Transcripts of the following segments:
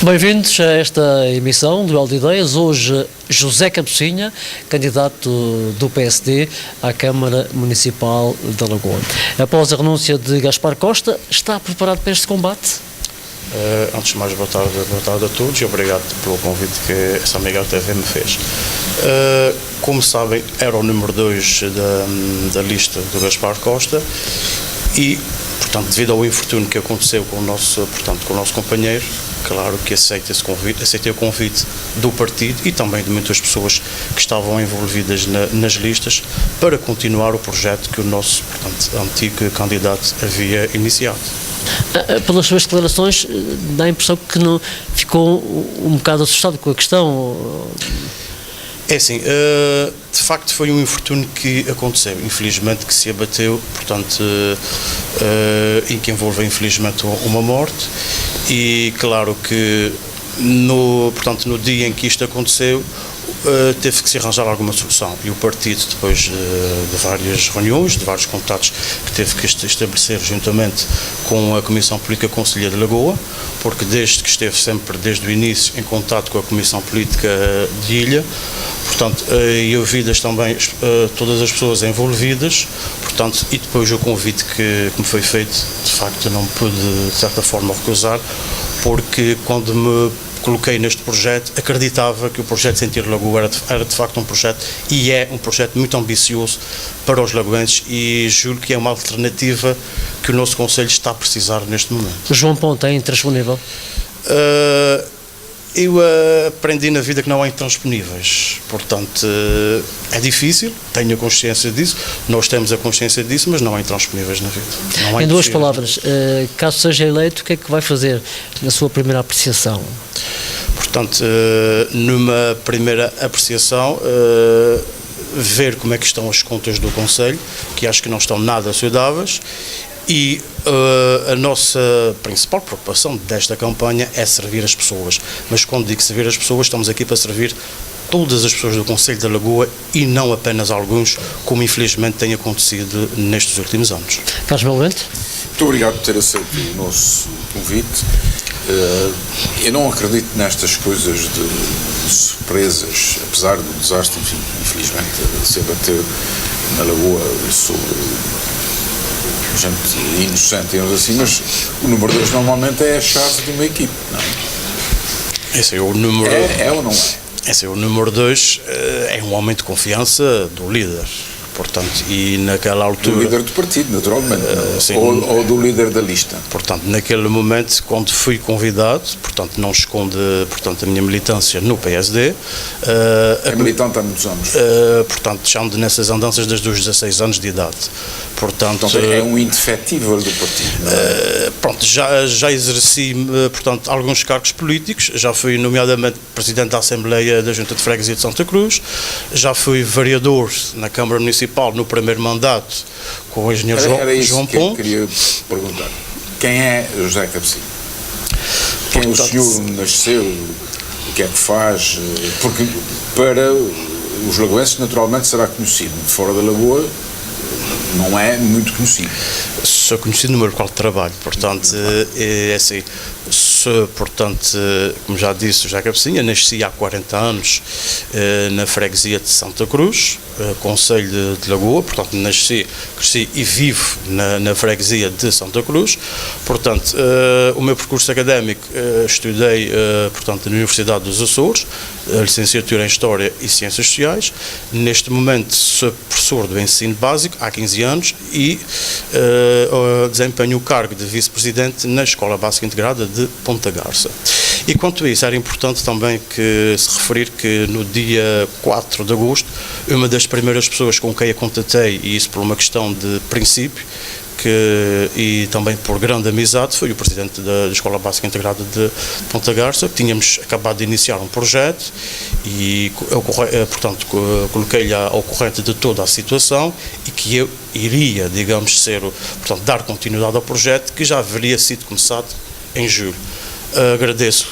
Bem-vindos a esta emissão do Duelo de Ideias. Hoje, José Cabecinha, candidato do PSD à Câmara Municipal da Lagoa. Após a renúncia de Gaspar Costa, está preparado para este combate? Antes de mais, boa tarde a todos e obrigado pelo convite que essa amiga TV me fez. Como sabem, era o número 2 da lista do Gaspar Costa e, portanto, devido ao infortúnio que aconteceu com o nosso companheiro, claro que aceitei o convite do partido e também de muitas pessoas que estavam envolvidas nas listas para continuar o projeto que o nosso, antigo candidato havia iniciado. Pelas suas declarações, dá a impressão que não ficou um bocado assustado com a questão. É assim, de facto foi um infortúnio que aconteceu, infelizmente que se abateu, portanto, e que envolve infelizmente uma morte, e claro que no dia em que isto aconteceu, teve que se arranjar alguma solução e o partido, depois de várias reuniões, de vários contatos que teve que estabelecer juntamente com a Comissão Política Conselhia de Lagoa, porque desde que esteve sempre, desde o início, em contato com a Comissão Política de Ilha, portanto, e ouvidas também todas as pessoas envolvidas, portanto, e depois o convite que me foi feito, de facto não pude, de certa forma, recusar, porque quando me coloquei neste projeto, acreditava que o projeto Sentir Lagoa era de facto um projeto, e é um projeto muito ambicioso para os lagoenses, e julgo que é uma alternativa que o nosso Conselho está a precisar neste momento. João Ponta é intransponível? Eu aprendi na vida que não há intransponíveis, portanto é difícil, tenho a consciência disso, nós temos a consciência disso, mas não há intransponíveis na vida. Em duas palavras, caso seja eleito, o que é que vai fazer na sua primeira apreciação? Portanto, numa primeira apreciação, ver como é que estão as contas do Conselho, que acho que não estão nada saudáveis, e a nossa principal preocupação desta campanha é servir as pessoas, mas quando digo servir as pessoas, estamos aqui para servir todas as pessoas do Conselho da Lagoa e não apenas alguns, como infelizmente tem acontecido nestes últimos anos. Carlos Belvente. Muito obrigado por ter aceito o nosso convite. Eu não acredito nestas coisas de surpresas, apesar do desastre, enfim, infelizmente, se abateu na Lagoa sobre gente inocente, digamos assim, mas o número 2 normalmente é a chave de uma equipe, não é? Esse é o número... É ou não é? Esse é o número 2, é um homem de confiança do líder, portanto, e naquela altura... Do líder do partido, naturalmente, sim, ou do líder da lista. Portanto, naquele momento, quando fui convidado, portanto, não esconde, portanto, a minha militância no PSD. É militante há muitos anos. Portanto, já ando nessas andanças desde os 16 anos de idade. Portanto, é um indefetível do partido, não é? Pronto, já exerci, portanto, alguns cargos políticos, já fui nomeadamente Presidente da Assembleia da Junta de Freguesia de Santa Cruz, já fui vereador na Câmara Municipal no primeiro mandato com o engenheiro João Ponte. Eu queria perguntar. Quem é José Cabecinha? Quem o senhor nasceu? O que é que faz? Porque para os lagoenses naturalmente será conhecido. Fora da Lagoa não é muito conhecido. Sou conhecido no meu local de trabalho, portanto, é assim, portanto, como já disse, José Cabecinha, nasci há 40 anos na freguesia de Santa Cruz, Conselho de Lagoa, portanto, nasci, cresci e vivo na freguesia de Santa Cruz, portanto, o meu percurso académico, estudei, portanto, na Universidade dos Açores, licenciatura em História e Ciências Sociais, neste momento sou professor do ensino básico há 15 anos e desempenho o cargo de vice-presidente na Escola Básica Integrada de Ponta Garça. E quanto a isso, era importante também que se referir que no dia 4 de agosto, uma das primeiras pessoas com quem a contatei, e isso por uma questão de princípio, e também por grande amizade, foi o presidente da Escola Básica Integrada de Ponta Garça, que tínhamos acabado de iniciar um projeto e eu, portanto, coloquei-lhe ao corrente de toda a situação e que eu iria, digamos, portanto, dar continuidade ao projeto que já haveria sido começado em julho. Agradeço,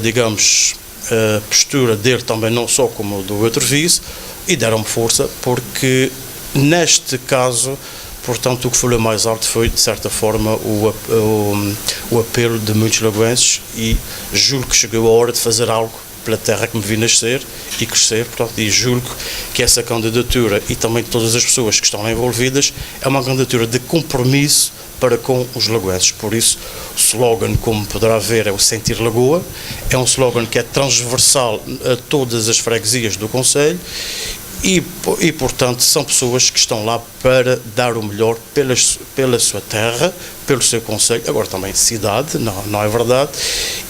digamos, a postura dele também, não só como do outro vice, e deram-me força porque neste caso portanto o que falou mais alto foi, de certa forma, o apelo de muitos lagoenses, e julgo que chegou a hora de fazer algo pela terra que me vi nascer e crescer, portanto, e julgo que essa candidatura, e também todas as pessoas que estão lá envolvidas, é uma candidatura de compromisso para com os lagoenses. Por isso, o slogan, como poderá ver, é o Sentir Lagoa, é um slogan que é transversal a todas as freguesias do concelho, e, portanto, são pessoas que estão lá para dar o melhor pela sua terra, pelo seu concelho, agora também cidade, não é verdade,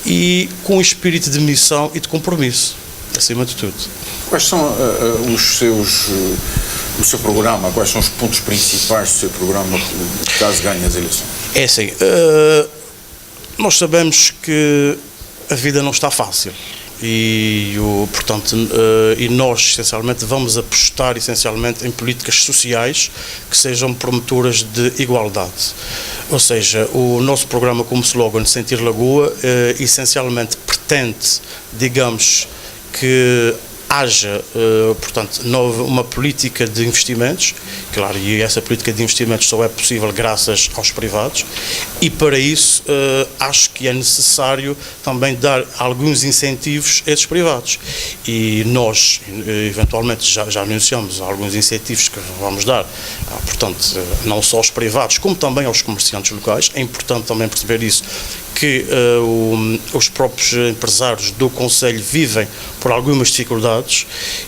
e com espírito de missão e de compromisso, acima de tudo. Quais são o seu programa, quais são os pontos principais do seu programa caso ganhe as eleições? É assim, nós sabemos que a vida não está fácil. Portanto, e nós, essencialmente, vamos apostar, essencialmente, em políticas sociais que sejam promotoras de igualdade. Ou seja, o nosso programa, como slogan, Sentir Lagoa, essencialmente pretende, digamos, que haja, portanto, uma política de investimentos, claro, e essa política de investimentos só é possível graças aos privados, e para isso acho que é necessário também dar alguns incentivos a esses privados, e nós eventualmente já anunciamos alguns incentivos que vamos dar, portanto, não só aos privados, como também aos comerciantes locais. É importante também perceber isso, que os próprios empresários do concelho vivem por algumas dificuldades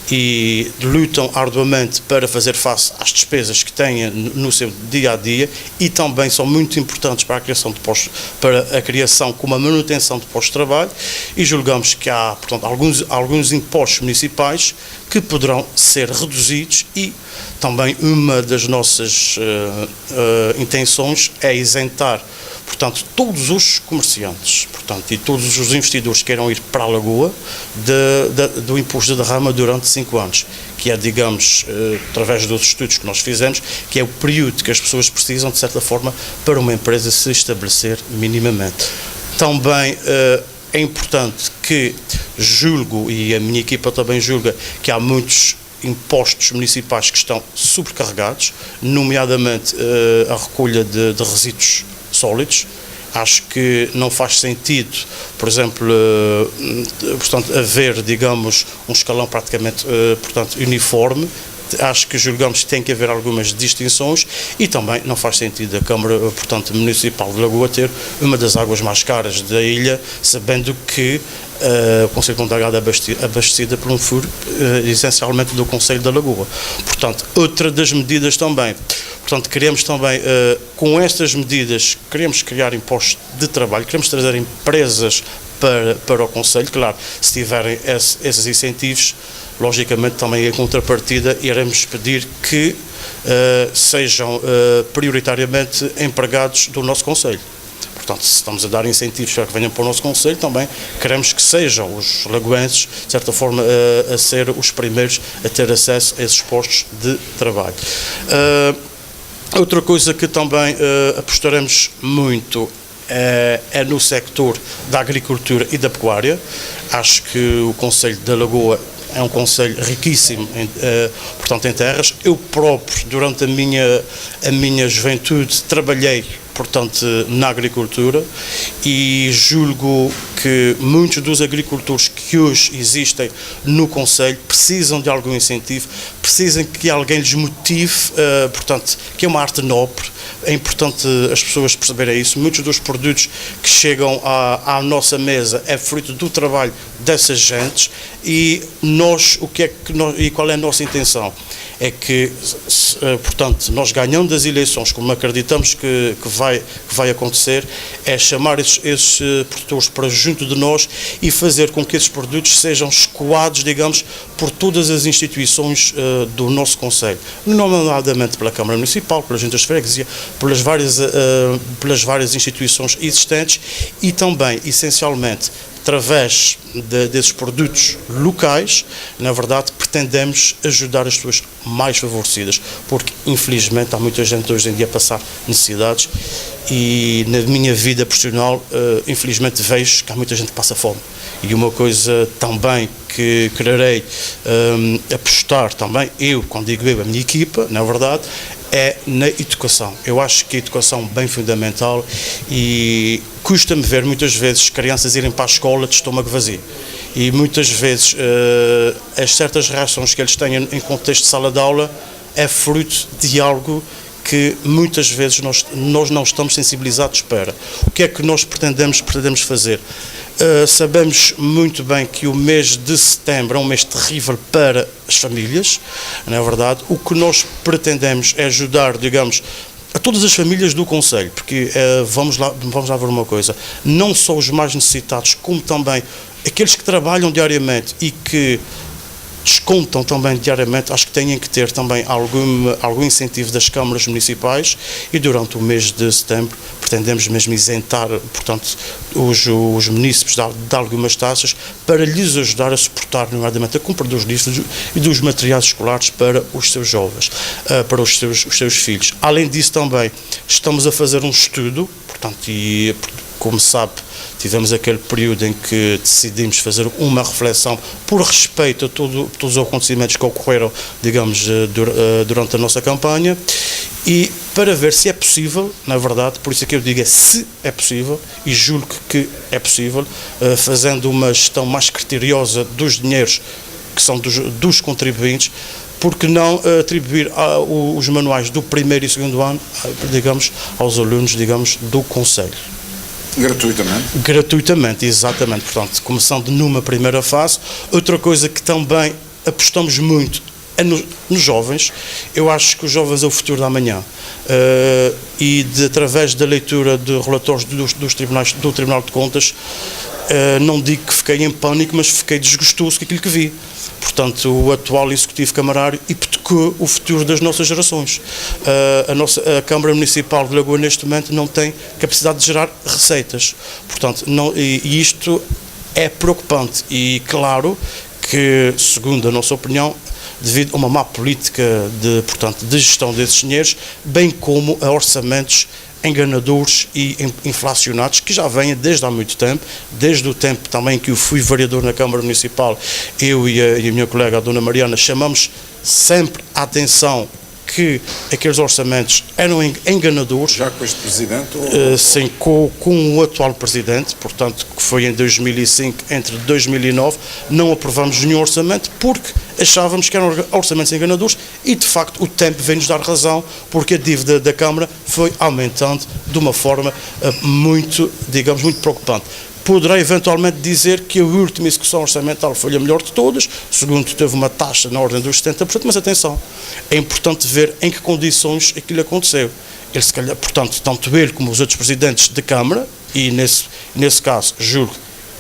e lutam arduamente para fazer face às despesas que têm no seu dia-a-dia, e também são muito importantes para a criação de postos, para a criação como a manutenção de postos de trabalho, e julgamos que há, portanto, alguns impostos municipais que poderão ser reduzidos, e também uma das nossas intenções é isentar, portanto, todos os comerciantes, portanto, e todos os investidores que queiram ir para a Lagoa do imposto de derrama durante 5 anos, que é, digamos, através dos estudos que nós fizemos, que é o período que as pessoas precisam, de certa forma, para uma empresa se estabelecer minimamente. Também é importante que julgo, e a minha equipa também julga, que há muitos impostos municipais que estão sobrecarregados, nomeadamente a recolha de resíduos sólidos. Acho que não faz sentido, por exemplo, portanto, haver, digamos, um escalão praticamente, portanto, uniforme. Acho que julgamos que tem que haver algumas distinções, e também não faz sentido a Câmara, portanto, Municipal de Lagoa ter uma das águas mais caras da ilha, sabendo que o Concelho de Ponta Delgada é abastecida por um furo essencialmente do Concelho da Lagoa. Portanto, outra das medidas também, portanto, queremos também, com estas medidas, queremos criar impostos de trabalho, queremos trazer empresas para o Concelho. Claro, se tiverem esses incentivos, logicamente também em contrapartida iremos pedir que sejam prioritariamente empregados do nosso Concelho. Portanto, se estamos a dar incentivos para que venham para o nosso Concelho, também queremos que sejam os lagoenses, de certa forma, a ser os primeiros a ter acesso a esses postos de trabalho. Outra coisa que também apostaremos muito é no sector da agricultura e da pecuária. Acho que o Concelho da Lagoa é um concelho riquíssimo, portanto, em terras. Eu próprio, durante a minha juventude, trabalhei, portanto, na agricultura, e julgo que muitos dos agricultores que hoje existem no concelho precisam de algum incentivo, precisam que alguém lhes motive, portanto, que é uma arte nobre. É importante as pessoas perceberem isso. Muitos dos produtos que chegam à nossa mesa é fruto do trabalho dessas gentes, e qual é a nossa intenção? É que, portanto, nós ganhando as eleições, como acreditamos que vai acontecer, é chamar esses produtores para junto de nós e fazer com que esses produtos sejam escoados, digamos, por todas as instituições do nosso concelho, nomeadamente pela Câmara Municipal, pelas juntas de freguesia, pelas várias instituições existentes, e também, essencialmente, através desses produtos locais, na verdade, pretendemos ajudar as pessoas mais favorecidas, porque, infelizmente, há muita gente hoje em dia a passar necessidades, e na minha vida profissional, infelizmente, vejo que há muita gente que passa fome. E uma coisa também que quererei apostar também, quando digo eu, a minha equipa, na verdade, é na educação. Eu acho que a educação é bem fundamental e custa-me ver muitas vezes crianças irem para a escola de estômago vazio. E muitas vezes as certas reações que eles têm em contexto de sala de aula é fruto de algo que muitas vezes nós não estamos sensibilizados para. O que é que nós pretendemos fazer? Sabemos muito bem que o mês de setembro é um mês terrível para as famílias, não é verdade? O que nós pretendemos é ajudar, digamos, a todas as famílias do concelho, porque vamos lá ver uma coisa, não só os mais necessitados, como também aqueles que trabalham diariamente e que descontam também diariamente, acho que têm que ter também algum incentivo das câmaras municipais, e durante o mês de setembro pretendemos mesmo isentar, portanto, os munícipes de algumas taxas para lhes ajudar a suportar, nomeadamente, a compra dos livros e dos materiais escolares para os seus jovens, para os seus filhos. Além disso, também estamos a fazer um estudo, portanto, e como sabe, tivemos aquele período em que decidimos fazer uma reflexão por respeito a todos os acontecimentos que ocorreram, digamos, durante a nossa campanha, e para ver se é possível, na verdade, por isso é que eu digo se é possível, e julgo que é possível, fazendo uma gestão mais criteriosa dos dinheiros que são dos contribuintes, porque não atribuir os manuais do primeiro e segundo ano, digamos, aos alunos, digamos, do concelho. Gratuitamente? Gratuitamente, exatamente. Portanto, começando numa primeira fase. Outra coisa que também apostamos muito é nos jovens. Eu acho que os jovens é o futuro da manhã. Através da leitura de relatórios do Tribunal de Contas, não digo que fiquei em pânico, mas fiquei desgostoso com aquilo que vi. Portanto, o atual Executivo Camarário hipotecou o futuro das nossas gerações. A Câmara Municipal de Lagoa, neste momento, não tem capacidade de gerar receitas. Portanto, e isto é preocupante. E, claro, que, segundo a nossa opinião, devido a uma má política de gestão desses dinheiros, bem como a orçamentos enganadores e inflacionados, que já vêm desde há muito tempo, desde o tempo também que eu fui vereador na Câmara Municipal. Eu e a minha colega, a Dona Mariana, chamamos sempre a atenção que aqueles orçamentos eram enganadores. Já com este Presidente? Sim, com o atual Presidente, portanto, que foi em 2005, entre 2009, não aprovamos nenhum orçamento porque achávamos que eram orçamentos enganadores e, de facto, o tempo vem-nos dar razão, porque a dívida da Câmara foi aumentando de uma forma muito, digamos, muito preocupante. Poderá eventualmente dizer que a última execução orçamental foi a melhor de todas, segundo teve uma taxa na ordem dos 70%, mas atenção, é importante ver em que condições aquilo aconteceu. Ele, se calhar, portanto, tanto ele como os outros presidentes de Câmara, e nesse caso, julgo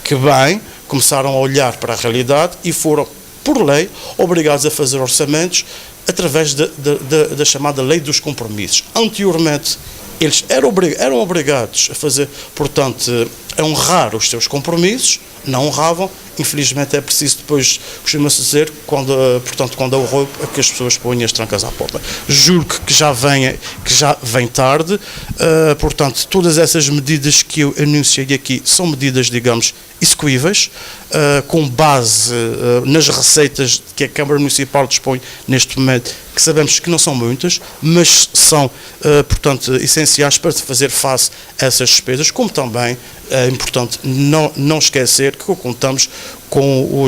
que bem, começaram a olhar para a realidade e foram, por lei, obrigados a fazer orçamentos através da chamada lei dos compromissos. Anteriormente, eles eram obrigados a fazer, portanto, a honrar os seus compromissos, não honravam. Infelizmente é preciso depois, costuma-se dizer, quando há o roubo, é que as pessoas põem as trancas à porta. Julgo que já vem tarde, portanto, todas essas medidas que eu anunciei aqui são medidas, digamos, execuíveis, com base nas receitas que a Câmara Municipal dispõe neste momento, que sabemos que não são muitas, mas são, portanto, essenciais para fazer face a essas despesas, como também é importante não esquecer que contamos com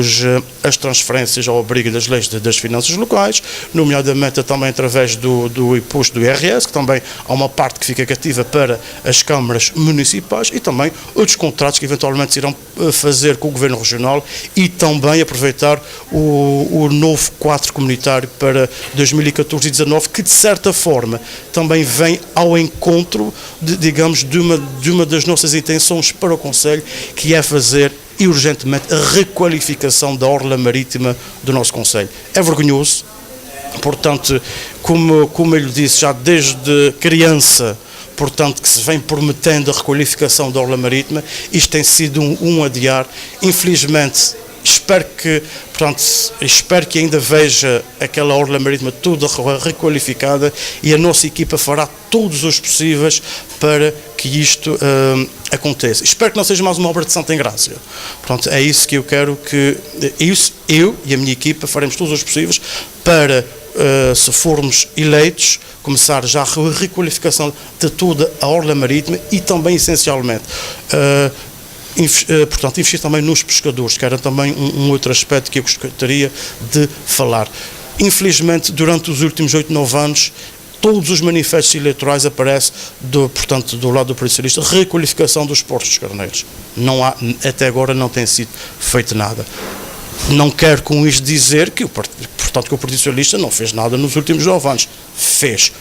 as transferências ao abrigo das leis das finanças locais, nomeadamente também através do imposto do IRS, que também há uma parte que fica cativa para as câmaras municipais, e também outros contratos que eventualmente se irão fazer com o Governo Regional, e também aproveitar o novo quadro comunitário para 2014 e 2019, que de certa forma também vem ao encontro, de uma das nossas intenções para o Concelho, que é fazer e urgentemente a requalificação da orla marítima do nosso Concelho. É vergonhoso, portanto, como eu lhe disse, já desde criança, portanto, que se vem prometendo a requalificação da orla marítima, isto tem sido um adiar. Infelizmente, espero que ainda veja aquela orla marítima toda requalificada, e a nossa equipa fará todos os possíveis para que isto aconteça. Espero que não seja mais uma obra de Santa Engrácia. Pronto, é isso que eu quero que eu e a minha equipa faremos todos os possíveis para se formos eleitos, começar já a requalificação de toda a orla marítima e também, essencialmente, portanto, investir também nos pescadores, que era também um outro aspecto que eu gostaria de falar. Infelizmente, durante os últimos 8, 9 anos, todos os manifestos eleitorais aparecem, portanto, do lado do Partido Socialista, requalificação dos portos dos carneiros. Não há, até agora não tem sido feito nada. Não quero com isto dizer que, portanto, que o Partido Socialista não fez nada nos últimos 9 anos. Fez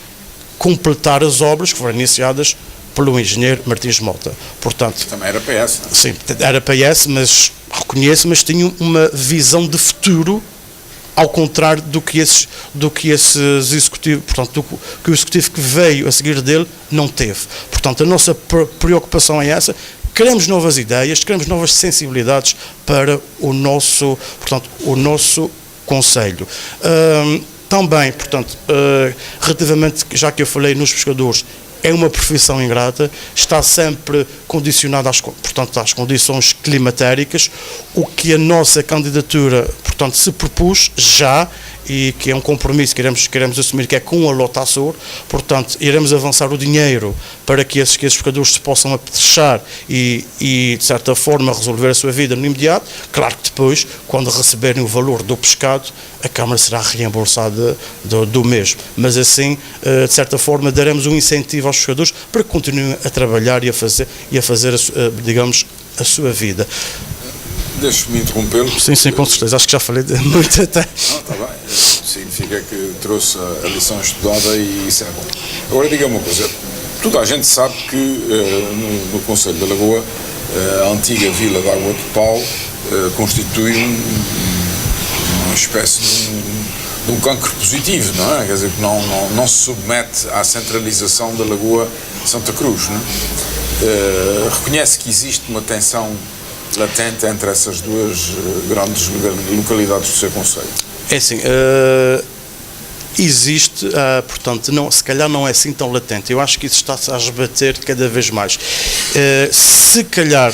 completar as obras que foram iniciadas pelo engenheiro Martins Mota. Portanto, também era PS, não? Sim, era PS, mas reconheço, mas tinha uma visão de futuro, ao contrário do que esse executivo, portanto, que o executivo que veio a seguir dele não teve. Portanto, a nossa preocupação é essa. Queremos novas ideias, queremos novas sensibilidades para o nosso Conselho. Também, portanto, relativamente, já que eu falei nos pescadores, é uma profissão ingrata, está sempre condicionada às condições climatéricas, o que a nossa candidatura, portanto, se propôs já, e que é um compromisso que queremos assumir, que é com a Lota Açor. Portanto, iremos avançar o dinheiro para que esses pescadores se possam apetrejar e, de certa forma, resolver a sua vida no imediato. Claro que depois, quando receberem o valor do pescado, a Câmara será reembolsada do mesmo. Mas assim, de certa forma, daremos um incentivo aos pescadores para que continuem a trabalhar e a fazer digamos, a sua vida. Deixe-me interrompê-lo. Sim, com certeza. Acho que já falei muito até. Não, está bem. Significa que trouxe a lição estudada e isso é bom. Agora, diga uma coisa. Toda a gente sabe que no Conselho da Lagoa, a antiga vila de Água de Pau constitui uma espécie de um cancro positivo, não é? Quer dizer, que não se submete à centralização da Lagoa Santa Cruz, não é? Reconhece que existe uma tensão latente entre essas duas grandes localidades do seu concelho? É assim, existe, portanto, se calhar não é assim tão latente. Eu acho que isso está-se a esbater cada vez mais. Se calhar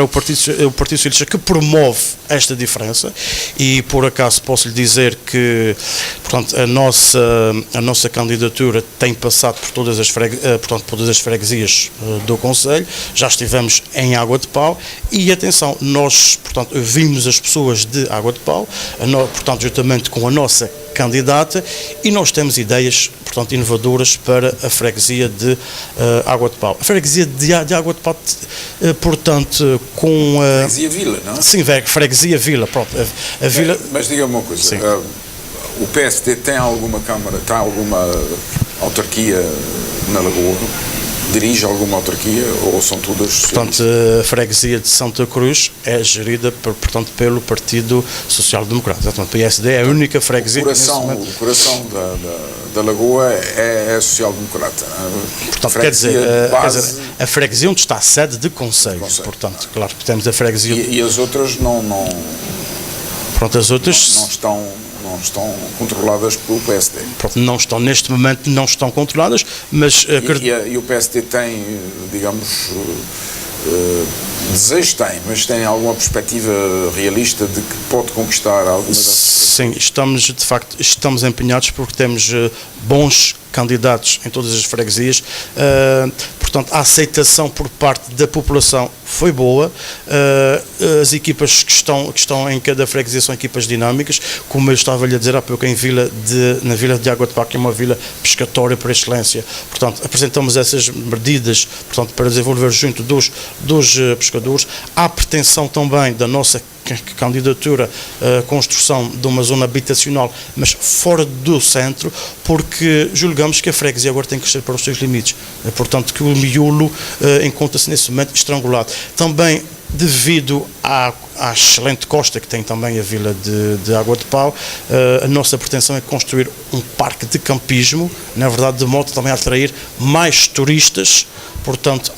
o Partido Socialista que promove esta diferença, e por acaso posso lhe dizer que, portanto, a nossa candidatura tem passado por todas as freguesias do Conselho. Já estivemos em Água de Pau e, atenção, nós, portanto, vimos as pessoas de Água de Pau, portanto, juntamente com a nossa candidata, e nós temos ideias, portanto, inovadoras para a freguesia de Água de Pau. A freguesia de Água de Pau, portanto, com a... Freguesia Vila, não é? Sim, freguesia Vila, próprio. A Vila... Mas diga-me uma coisa, o PSD tem alguma Câmara, tem alguma autarquia na Lagoa? Dirige alguma autarquia ou são todas... Portanto, a freguesia de Santa Cruz é gerida, portanto, pelo Partido Social Democrata. Portanto, o PSD é a única freguesia... O coração da Lagoa é social democrata. Portanto, quer dizer, a freguesia onde está a sede de conselhos. Portanto, claro que temos a freguesia... E as outras não Pronto, as outras... Não estão controladas pelo PSD. Pronto, não estão, neste momento não estão controladas, mas... E o PSD tem, digamos, desejo tem, mas tem alguma perspectiva realista de que pode conquistar alguma dessas? Sim, de facto, estamos empenhados porque temos bons candidatos em todas as freguesias. Portanto, a aceitação por parte da população foi boa. As equipas que estão em cada freguesia são equipas dinâmicas, como eu estava-lhe a dizer há pouco, na Vila de Água de Pau, que é uma vila pescatória por excelência. Portanto, apresentamos essas medidas, portanto, para desenvolver junto dos pescadores. Há pretensão também da nossa candidatura à construção de uma zona habitacional, mas fora do centro, porque julgamos que a freguesia agora tem que crescer para os seus limites. Portanto, que o miolo encontra-se nesse momento estrangulado. Também devido à excelente costa que tem também a vila de Água de Pau, a nossa pretensão é construir um parque de campismo, na verdade, de modo também a atrair mais turistas, portanto,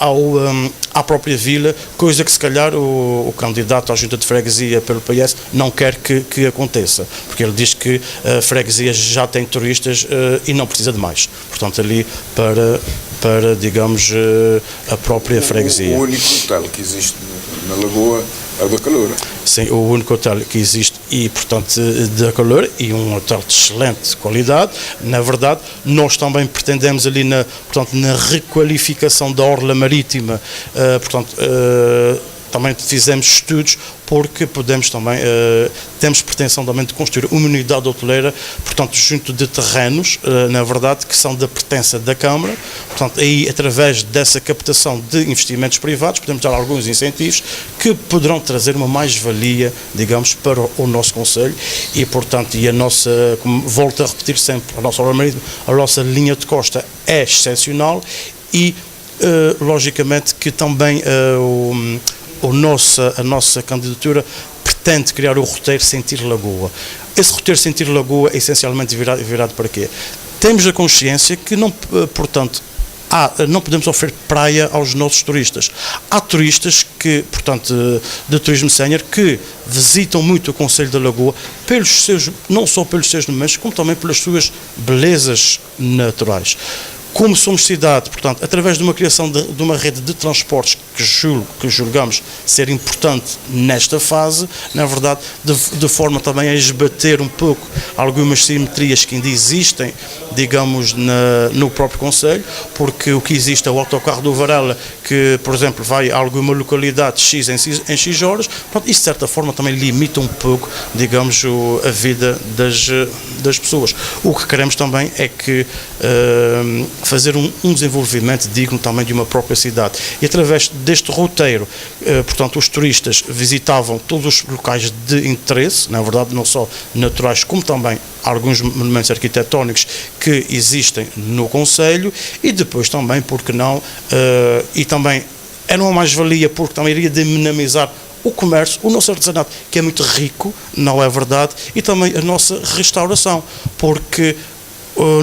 à própria vila, coisa que se calhar o candidato à junta de freguesia pelo PS não quer que aconteça, porque ele diz que a freguesia já tem turistas e não precisa de mais, portanto, ali para digamos, a própria freguesia. O único hotel que existe na Lagoa é o da Calor. Sim, o único hotel que existe e, portanto, da Calor, e um hotel de excelente qualidade. Na verdade, nós também pretendemos ali portanto, na requalificação da orla marítima, também fizemos estudos porque podemos também, temos pretensão também de construir uma unidade hoteleira, portanto, junto de terrenos, na verdade, que são da pertença da Câmara. Portanto, aí, através dessa captação de investimentos privados, podemos dar alguns incentivos que poderão trazer uma mais-valia, digamos, para o nosso concelho e, portanto, e a nossa, como volto a repetir sempre, a nossa orla marítima, a nossa linha de costa é excepcional e, logicamente, que também a nossa candidatura pretende criar o roteiro Sentir Lagoa. Esse roteiro Sentir Lagoa é essencialmente virado para quê? Temos a consciência que, não, portanto, não podemos oferecer praia aos nossos turistas. Há turistas que, portanto, de turismo sénior, que visitam muito o Concelho da Lagoa não só pelos seus monumentos, como também pelas suas belezas naturais. Como somos cidade, portanto, através de uma criação de uma rede de transportes que julgamos ser importante nesta fase, na verdade, de forma também a esbater um pouco algumas simetrias que ainda existem, digamos, no próprio concelho, porque o que existe é o autocarro do Varela, que, por exemplo, vai a alguma localidade X em X horas, portanto, isso de certa forma também limita um pouco, digamos, a vida das pessoas. O que queremos também é que fazer um desenvolvimento digno também de uma própria cidade. E através deste roteiro, portanto, os turistas visitavam todos os locais de interesse, na verdade, não só naturais, como também alguns monumentos arquitetónicos que existem no concelho e depois também, porque não, e também era uma mais-valia porque também iria dinamizar o comércio, o nosso artesanato, que é muito rico, não é verdade, e também a nossa restauração, porque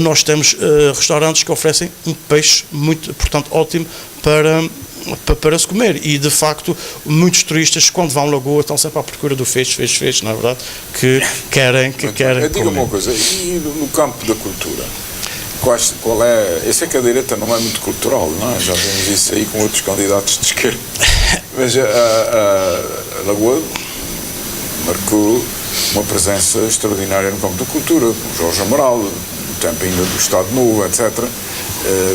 nós temos restaurantes que oferecem um peixe muito, portanto, ótimo para se comer e, de facto, muitos turistas, quando vão à Lagoa, estão sempre à procura do feixe, na verdade, que querem comer. Diga-me uma coisa, e no campo da cultura? Qual é? Eu sei que a direita não é muito cultural, não é? Já vimos isso aí com outros candidatos de esquerda, mas a Lagoa marcou uma presença extraordinária no campo da cultura, com Jorge Amaral, no tempo ainda do Estado Novo, etc.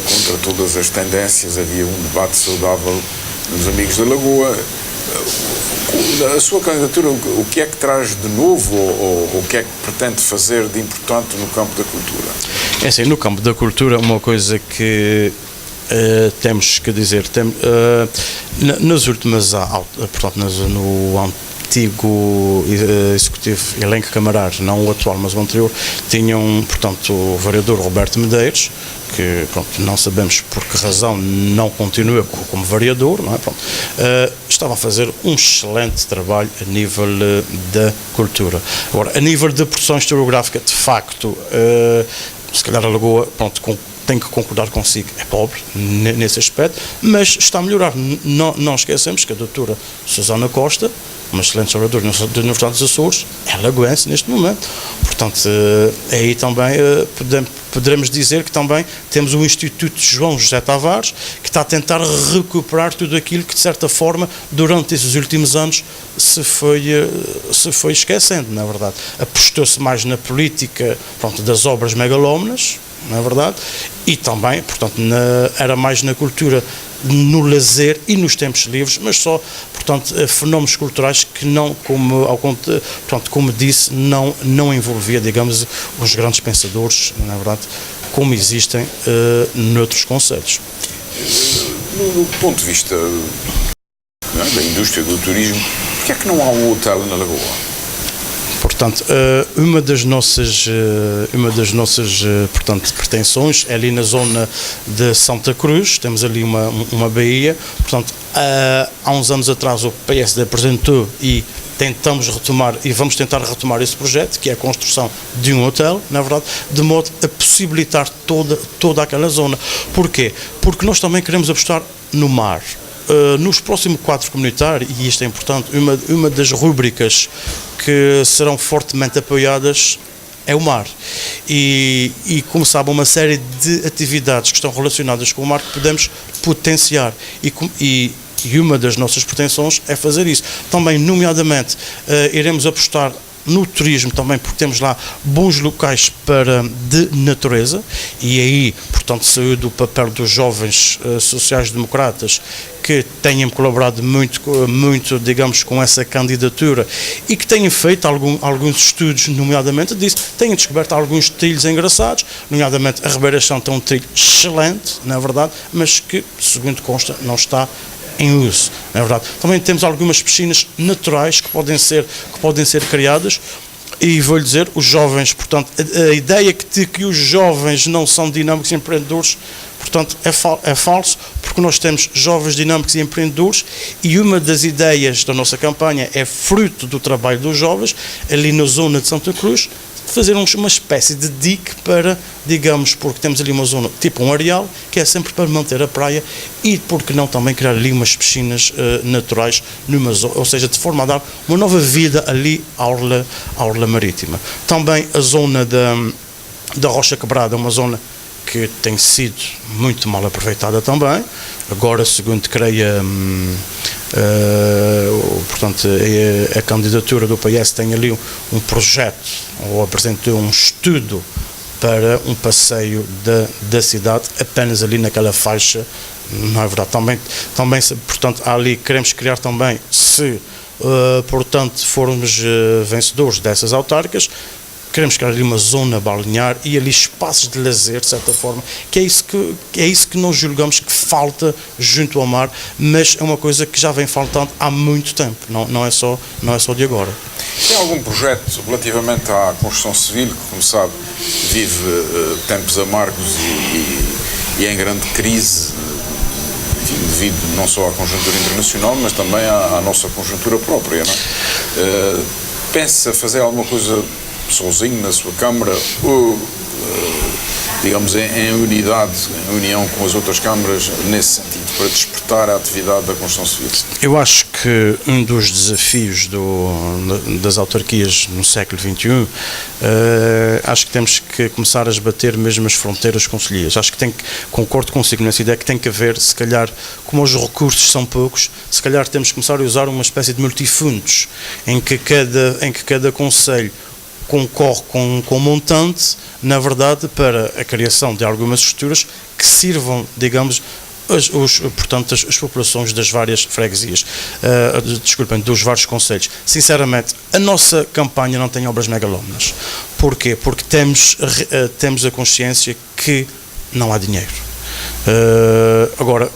Contra todas as tendências, havia um debate saudável nos Amigos da Lagoa. A sua candidatura, o que é que traz de novo ou o que é que pretende fazer de importante no campo da cultura? É assim, no campo da cultura, uma coisa que temos que dizer, nas últimas, portanto, no antigo executivo elenco camarar, não o atual, mas o anterior, tinham, portanto, o vereador Roberto Medeiros, que, pronto, não sabemos por que razão não continua como vereador, não é? Pronto, estava a fazer um excelente trabalho a nível da cultura. Agora, a nível de produção historiográfica, de facto, se calhar a Lagoa, pronto, tenho que concordar consigo, é pobre nesse aspecto, mas está a melhorar. Não esquecemos que a doutora Susana Costa, uma excelente historiadora da Universidade dos Açores, é lagoense neste momento. Portanto, aí também poderemos dizer que também temos o Instituto João José Tavares, que está a tentar recuperar tudo aquilo que, de certa forma, durante esses últimos anos se foi esquecendo, na verdade. Apostou-se mais na política, pronto, das obras megalómanas, não é verdade? E também, portanto, era mais na cultura, no lazer e nos tempos livres, mas só, portanto, fenómenos culturais que não, como disse, não envolvia, digamos, os grandes pensadores, na verdade, como existem noutros concelhos. No ponto de vista da indústria do turismo, porquê é que não há um hotel na Lagoa? Portanto, uma das nossas portanto, pretensões é ali na zona de Santa Cruz. Temos ali uma baía. Portanto, há uns anos atrás o PSD apresentou e tentamos retomar, e vamos tentar retomar esse projeto, que é a construção de um hotel, na verdade, de modo a possibilitar toda aquela zona. Porquê? Porque nós também queremos apostar no mar. Nos próximos quadros comunitários, e isto é importante, uma das rúbricas que serão fortemente apoiadas é o mar. E como sabem, uma série de atividades que estão relacionadas com o mar que podemos potenciar. E E uma das nossas pretensões é fazer isso. Também, nomeadamente, iremos apostar no turismo também, porque temos lá bons locais de natureza, e aí, portanto, saiu do papel dos jovens sociais-democratas que tenham colaborado muito, digamos, com essa candidatura e que tenham feito alguns estudos, nomeadamente disso, tenham descoberto alguns trilhos engraçados, nomeadamente a Ribeira Santa é um trilho excelente, na verdade, mas que, segundo consta, não está em uso, na verdade. Também temos algumas piscinas naturais que podem ser criadas, e vou-lhe dizer, os jovens, portanto, a ideia que os jovens não são dinâmicos e empreendedores, portanto, é falso, porque nós temos jovens dinâmicos e empreendedores, e uma das ideias da nossa campanha é fruto do trabalho dos jovens, ali na zona de Santa Cruz, fazer uma espécie de dique para, digamos, porque temos ali uma zona, tipo um areal, que é sempre para manter a praia, e porque não também criar ali umas piscinas naturais, ou seja, de forma a dar uma nova vida ali à orla marítima. Também a zona da Rocha Quebrada é uma zona que tem sido muito mal aproveitada também. Agora, segundo creio, portanto, a candidatura do PS tem ali um projeto, ou apresentou um estudo para um passeio da cidade, apenas ali naquela faixa, não é verdade? Também portanto, ali queremos criar também, se, portanto, formos vencedores dessas autárquicas, queremos criar ali uma zona balnear e ali espaços de lazer, de certa forma, que é isso que nós julgamos que falta junto ao mar, mas é uma coisa que já vem faltando há muito tempo, não é só de agora. Tem algum projeto relativamente à construção civil, que, como sabe, vive tempos amargos e em grande crise, enfim, devido não só à conjuntura internacional, mas também à nossa conjuntura própria, não é? Pensa fazer alguma coisa sozinho na sua Câmara ou, digamos, em união com as outras câmaras nesse sentido, para despertar a atividade da construção civil? Eu acho que um dos desafios das autarquias no século XXI, acho que temos que começar a esbater mesmo as fronteiras concelhias. Acho que concordo consigo nessa ideia, que tem que haver, se calhar, como os recursos são poucos, se calhar temos que começar a usar uma espécie de multifundos, em que cada concelho concorre com um montante, na verdade, para a criação de algumas estruturas que sirvam, digamos, portanto, as populações das várias freguesias, dos vários concelhos. Sinceramente, a nossa campanha não tem obras megalómanas. Porquê? Porque temos a consciência que não há dinheiro. Agora,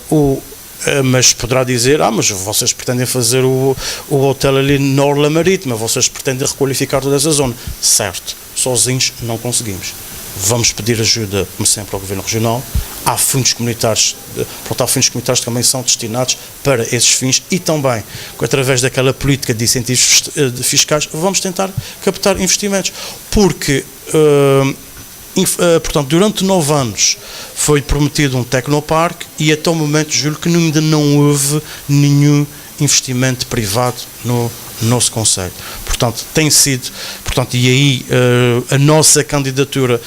mas poderá dizer, mas vocês pretendem fazer o hotel ali na orla marítima, vocês pretendem requalificar toda essa zona. Certo, sozinhos não conseguimos. Vamos pedir ajuda, como sempre, ao Governo Regional. Há fundos comunitários, que também são destinados para esses fins, e também, através daquela política de incentivos fiscais, vamos tentar captar investimentos. Porque, portanto, durante 9 anos foi prometido um tecnoparque e até o momento julgo que ainda não houve nenhum investimento privado no nosso concelho. Portanto, tem sido, e aí a nossa candidatura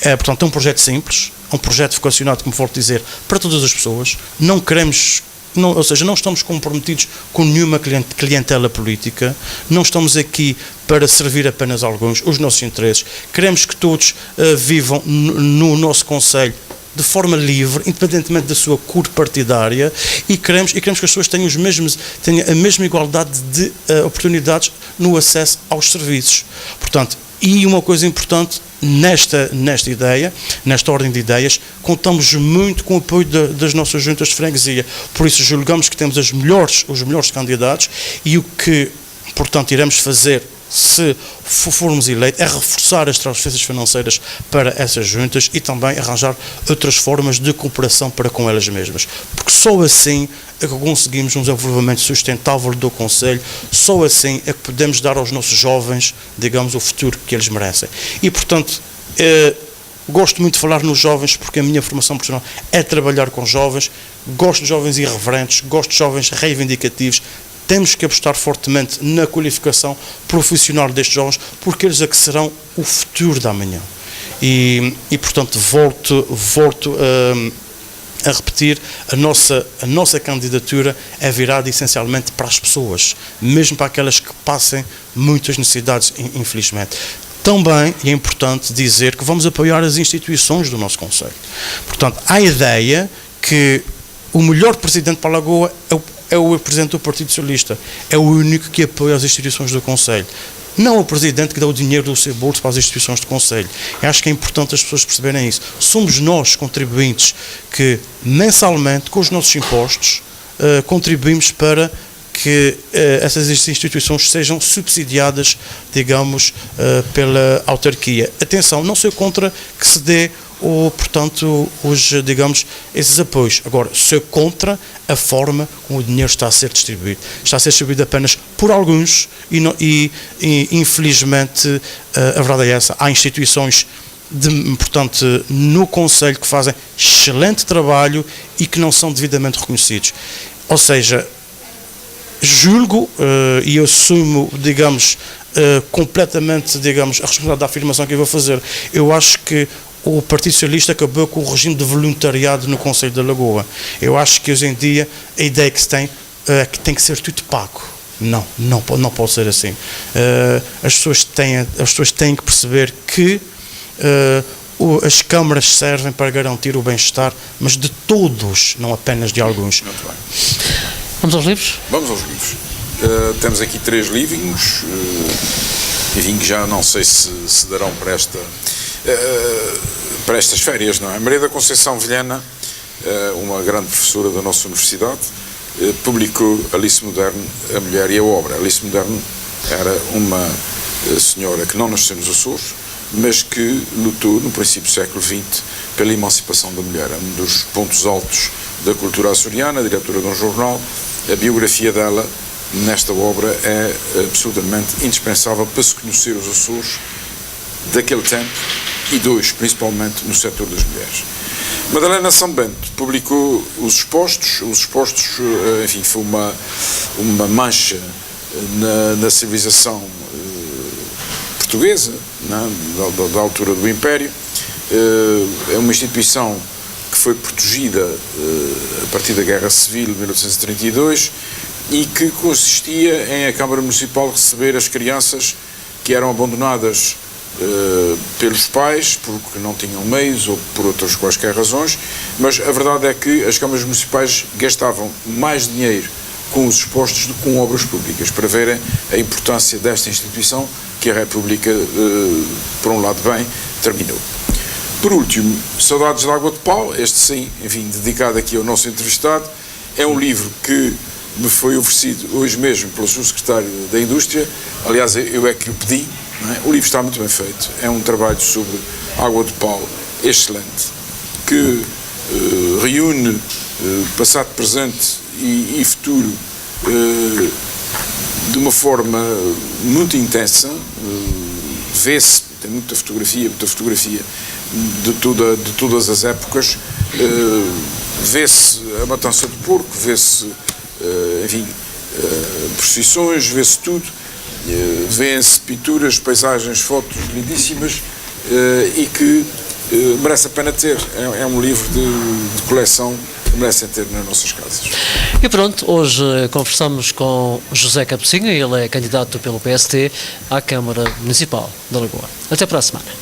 é, portanto, um projeto simples, um projeto vocacionado, como volto a dizer, para todas as pessoas. Não queremos, ou seja, não estamos comprometidos com nenhuma clientela política, não estamos aqui para servir apenas alguns, os nossos interesses. Queremos que todos vivam no nosso concelho de forma livre, independentemente da sua cor partidária, e queremos que as pessoas tenham a mesma igualdade de oportunidades no acesso aos serviços. Portanto, e uma coisa importante, nesta ideia, nesta ordem de ideias, contamos muito com o apoio das nossas juntas de freguesia. Por isso julgamos que temos os melhores candidatos, e o que, portanto, iremos fazer, se formos eleitos, é reforçar as transferências financeiras para essas juntas e também arranjar outras formas de cooperação para com elas mesmas. Porque só assim é que conseguimos um desenvolvimento sustentável do concelho, só assim é que podemos dar aos nossos jovens, digamos, o futuro que eles merecem. E, portanto, gosto muito de falar nos jovens, porque a minha formação profissional é trabalhar com jovens, gosto de jovens irreverentes, gosto de jovens reivindicativos. Temos que apostar fortemente na qualificação profissional destes jovens, porque eles é que serão o futuro da manhã. E portanto, volto a repetir, a nossa candidatura é virada essencialmente para as pessoas, mesmo para aquelas que passem muitas necessidades, infelizmente. Também é importante dizer que vamos apoiar as instituições do nosso concelho. Portanto, há a ideia que o melhor presidente para a Lagoa é o presidente do Partido Socialista, é o único que apoia as instituições do concelho. Não o presidente que dá o dinheiro do seu bolso para as instituições do concelho. Eu acho que é importante as pessoas perceberem isso. Somos nós, contribuintes, que mensalmente, com os nossos impostos, contribuímos para que essas instituições sejam subsidiadas, digamos, pela autarquia. Atenção, não sou contra que se dê portanto, digamos, esses apoios. Agora, sou contra a forma como o dinheiro está a ser distribuído. Está a ser distribuído apenas por alguns e infelizmente, a verdade é essa. Há instituições, portanto, no concelho que fazem excelente trabalho e que não são devidamente reconhecidos. Ou seja, julgo e assumo, digamos, completamente, digamos, a responsabilidade da afirmação que eu vou fazer. Eu acho que o Partido Socialista acabou com o regime de voluntariado no Concelho da Lagoa. Eu acho que hoje em dia a ideia que se tem é que tem que ser tudo pago. Não pode ser assim. As pessoas têm que perceber que as câmaras servem para garantir o bem-estar, mas de todos, não apenas de alguns. Muito bem. Vamos aos livros? Vamos aos livros. Temos aqui 3 livrinhos, enfim, que já não sei se darão para estas férias, não é? Maria da Conceição Vilhena, uma grande professora da nossa universidade, publicou Alice Moderne, a Mulher e a Obra. Alice Moderne era uma senhora que não nasceu nos Açores, mas que lutou no princípio do século XX pela emancipação da mulher. É um dos pontos altos da cultura açoriana, diretora de um jornal. A biografia dela nesta obra é absolutamente indispensável para se conhecer os Açores daquele tempo e principalmente no setor das mulheres. Madalena São Bento publicou Os Expostos, enfim, foi uma mancha na civilização portuguesa, da altura do Império. É uma instituição que foi protegida a partir da Guerra Civil de 1832 e que consistia em a Câmara Municipal receber as crianças que eram abandonadas pelos pais, porque não tinham meios ou por outras quaisquer razões, mas a verdade é que as câmaras municipais gastavam mais dinheiro com os expostos do que com obras públicas, para verem a importância desta instituição que a República, por um lado bem, terminou. Por último, Saudades da Água de Pau, este sim, enfim, dedicado aqui ao nosso entrevistado, é um livro que me foi oferecido hoje mesmo pelo seu secretário da Indústria, aliás, eu é que o pedi. O livro está muito bem feito, é um trabalho sobre água de pau excelente, que reúne passado, presente e futuro de uma forma muito intensa. Vê-se, tem muita fotografia de todas as épocas, vê-se a matança de porco, vê-se, enfim, procissões, vê-se tudo. Vêem-se pinturas, paisagens, fotos lindíssimas e que merece a pena ter. É um livro de coleção que merecem ter nas nossas casas. E pronto, hoje conversamos com José Capecinha, ele é candidato pelo PST à Câmara Municipal da Lagoa. Até para a semana.